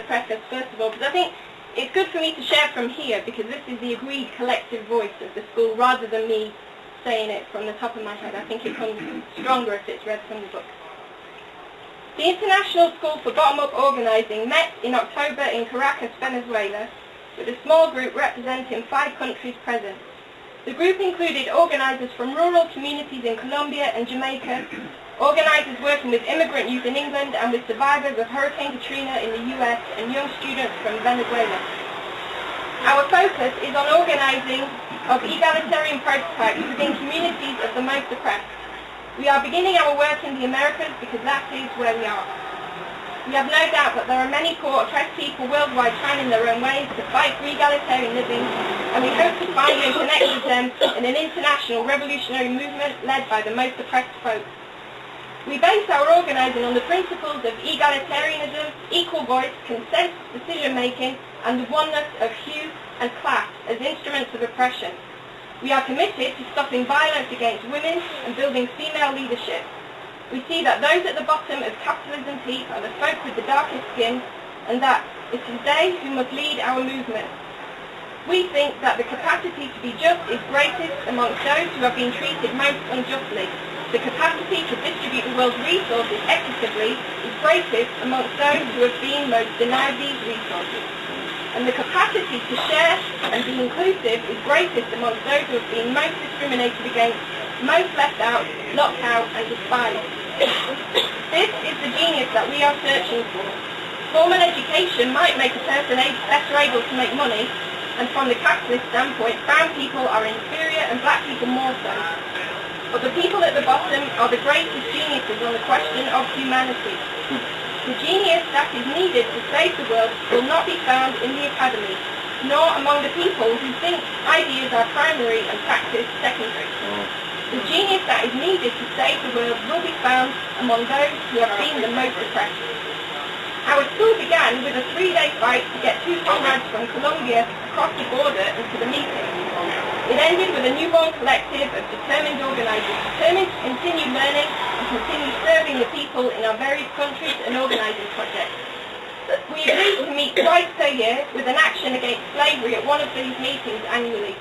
preface, first of all, because I think it's good for me to share from here, because this is the agreed collective voice of the school, rather than me saying it from the top of my head. I think it comes stronger if it's read from the book. The International School for Bottom-Up Organising met in October in Caracas, Venezuela, with a small group representing 5 countries present. The group included organisers from rural communities in Colombia and Jamaica, organisers working with immigrant youth in England and with survivors of Hurricane Katrina in the US, and young students from Venezuela. Our focus is on organising of egalitarian prototypes within communities of the most oppressed. We are beginning our work in the Americas because that is where we are. We have no doubt that there are many poor, oppressed people worldwide trying in their own ways to fight for egalitarian living, and we hope to find and connect with them in an international revolutionary movement led by the most oppressed folk. We base our organising on the principles of egalitarianism, equal voice, consent, decision-making, and the oneness of hue and class as instruments of oppression. We are committed to stopping violence against women and building female leadership. We see that those at the bottom of capitalism's heap are the folk with the darkest skin, and that it is they who must lead our movement. We think that the capacity to be just is greatest amongst those who have been treated most unjustly. The capacity to distribute the world's resources equitably is greatest amongst those who have been most denied these resources. And the capacity to share and be inclusive is greatest amongst those who have been most discriminated against, most left out, locked out, and despised. This is the genius that we are searching for. Formal education might make a person better able to make money, and from the capitalist standpoint, brown people are inferior and black people more so. But the people at the bottom are the greatest geniuses on the question of humanity. The genius that is needed to save the world will not be found in the academy, nor among the people who think ideas are primary and practice secondary. The genius that is needed to save the world will be found among those who have been the most oppressed. Our school began with a 3-day fight to get 2 comrades from Colombia across the border and to the meeting. It ended with a newborn collective of determined organisers, determined to continue learning and continue serving the people in our various countries and organising projects. We agreed to meet twice per year with an action against slavery at one of these meetings annually.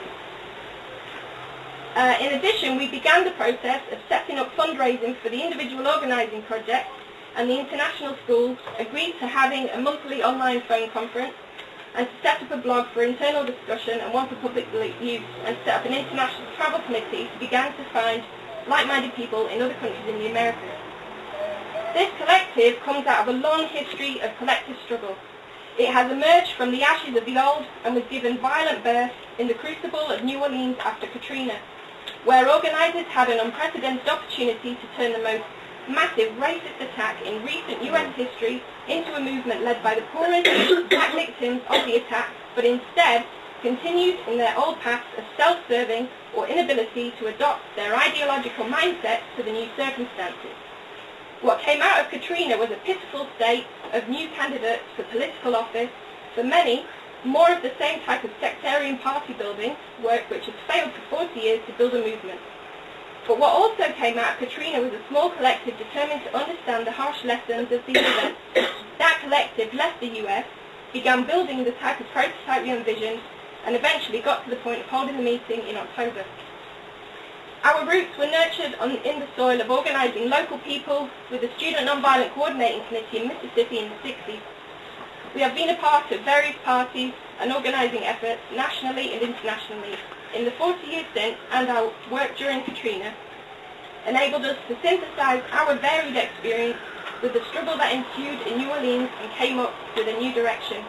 In addition, we began the process of setting up fundraising for the individual organising projects, and the international school agreed to having a monthly online phone conference, and to set up a blog for internal discussion and one for public use, and to set up an international travel committee to begin to find like-minded people in other countries in the Americas. This collective comes out of a long history of collective struggle. It has emerged from the ashes of the old and was given violent birth in the crucible of New Orleans after Katrina, where organisers had an unprecedented opportunity to turn the most massive racist attack in recent US history into a movement led by the poorest black victims of the attack, but instead continued in their old paths of self-serving or inability to adopt their ideological mindset to the new circumstances. What came out of Katrina was a pitiful state of new candidates for political office, for many, more of the same type of sectarian party building work which has failed for 40 years to build a movement. But what also came out of Katrina was a small collective determined to understand the harsh lessons of these events. That collective left the US, began building the type of prototype we envisioned, and eventually got to the point of holding the meeting in October. Our roots were nurtured in the soil of organising local people with the Student Nonviolent Coordinating Committee in Mississippi in the 60s. We have been a part of various parties and organising efforts nationally and internationally in the 40 years since, and our work during Katrina enabled us to synthesise our varied experience with the struggle that ensued in New Orleans and came up with a new direction.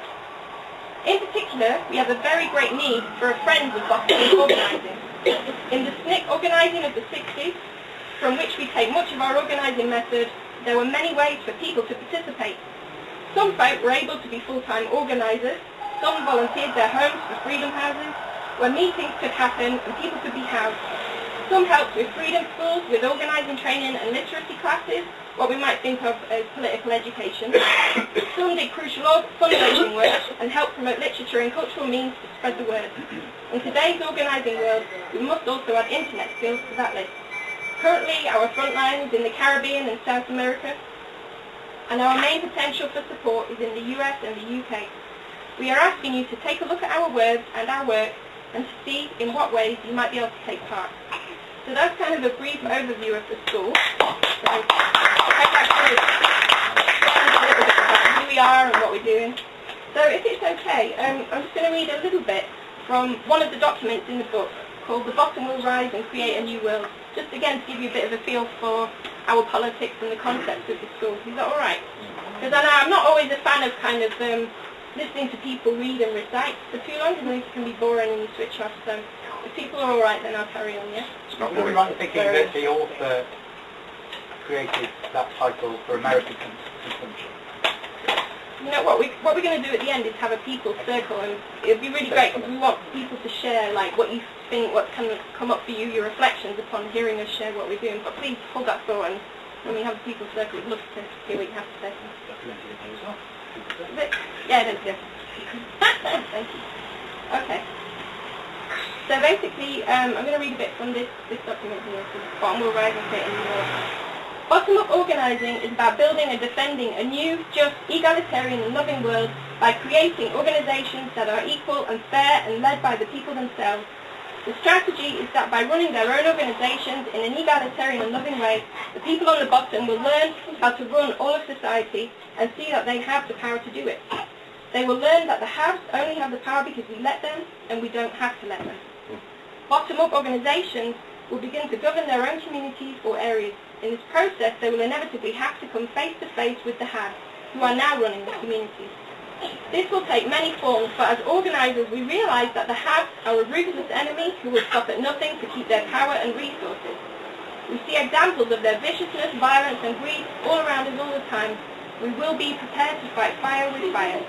In particular, we have a very great need for a Friends of Boston organising. In the SNCC organising of the 60s, from which we take much of our organising method, there were many ways for people to participate. Some folk were able to be full-time organisers, some volunteered their homes for freedom houses, where meetings could happen and people could be housed. Some helped with freedom schools, with organising training and literacy classes, what we might think of as political education. Some did crucial fundraising work and helped promote literature and cultural means to spread the word. In today's organising world, we must also add internet skills to that list. Currently, our front lines in the Caribbean and South America and our main potential for support is in the US and the UK. We are asking you to take a look at our words and our work and to see in what ways you might be able to take part. So that's kind of a brief overview of the school. So I hope that kind of explains a little bit about who we are and what we're doing. So if it's okay, I'm just going to read a little bit from one of the documents in the book called The Bottom Will Rise and Create a New World, just again to give you a bit of a feel for our politics and the concepts of the school. Is that all right? Because I'm not always a fan of kind of listening to people read and recite for too long, because I think it can be boring and you switch off. So if people are all right, then I'll carry on, yeah? It's not really right thinking that the author created that title for American consumption. You know, what we're going to do at the end is have a people circle, and it'd be really great because we want people to share like what you think, what's come up for you, your reflections upon hearing us share what we're doing. But please hold that thought, and when we have a people circle, we'd love to hear what you have to say. Yeah, it is, yeah. Thank you. Okay. So basically, I'm going to read a bit from this document here, so Bottom Will Rise and Create a New World. Bottom-up organising is about building and defending a new, just, egalitarian and loving world by creating organisations that are equal and fair and led by the people themselves. The strategy is that by running their own organisations in an egalitarian and loving way, the people on the bottom will learn how to run all of society and see that they have the power to do it. They will learn that the haves only have the power because we let them, and we don't have to let them. Bottom-up organisations will begin to govern their own communities or areas. In this process, they will inevitably have to come face to face with the haves, who are now running the communities. This will take many forms, but as organisers we realise that the haves are a ruthless enemy who will stop at nothing to keep their power and resources. We see examples of their viciousness, violence and greed all around us all the time. We will be prepared to fight fire with fire.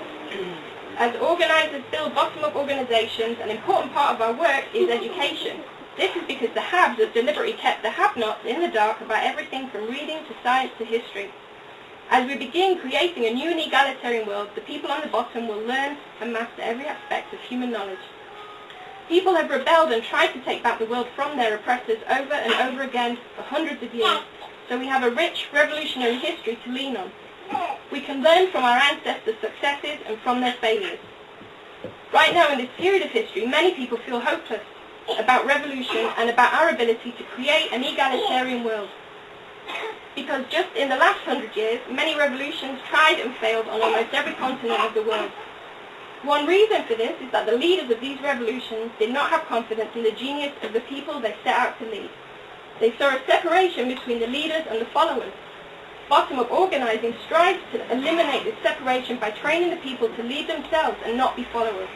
As organisers build bottom-up organisations, an important part of our work is education. This is because the haves have deliberately kept the have-nots in the dark about everything from reading to science to history. As we begin creating a new and egalitarian world, the people on the bottom will learn and master every aspect of human knowledge. People have rebelled and tried to take back the world from their oppressors over and over again for hundreds of years, so we have a rich revolutionary history to lean on. We can learn from our ancestors' successes and from their failures. Right now in this period of history, many people feel hopeless about revolution and about our ability to create an egalitarian world. Because just in the last 100 years, many revolutions tried and failed on almost every continent of the world. One reason for this is that the leaders of these revolutions did not have confidence in the genius of the people they set out to lead. They saw a separation between the leaders and the followers. Bottom-up organising strives to eliminate this separation by training the people to lead themselves and not be followers.